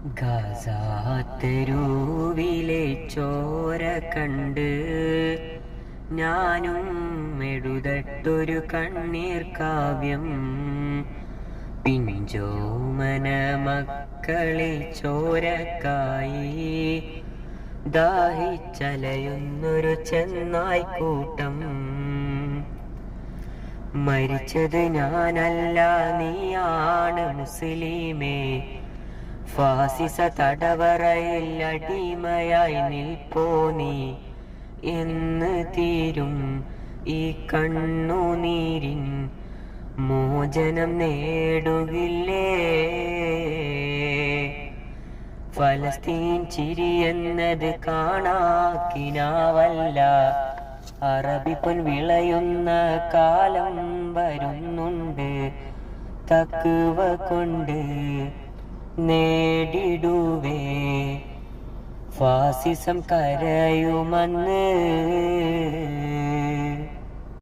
ഗസാത്തെരുവിലെ ചോര കണ്ട് ഞാനും എഴുതട്ടൊരു കണ്ണീർ കാവ്യം. പിഞ്ചോമന മക്കളെ ചോരക്കായി ദാഹിച്ചലയുന്നൊരു ചെന്നായ്ക്കൂട്ടം. മരിച്ചത് ഞാനല്ല, നീയാണ് മുസ്ലിമേ. ഫാസിസ തടവറയിൽ അടിമയായി നിൽപ്പോ നീ. എന്ന് തീരും ഈ കണ്ണുനീരിൻ മോചനം നേടുകില്ലേ? ഫലസ്തീൻ ചിരി എന്നത് കാണാക്കിനാവല്ല. അറബി പൊൻ വിളയുന്ന കാലം വരുന്നുണ്ട്. തക്കുവ കൊണ്ട് നേടിടുവേ ഫാസിസം കരയുമെന്ന്.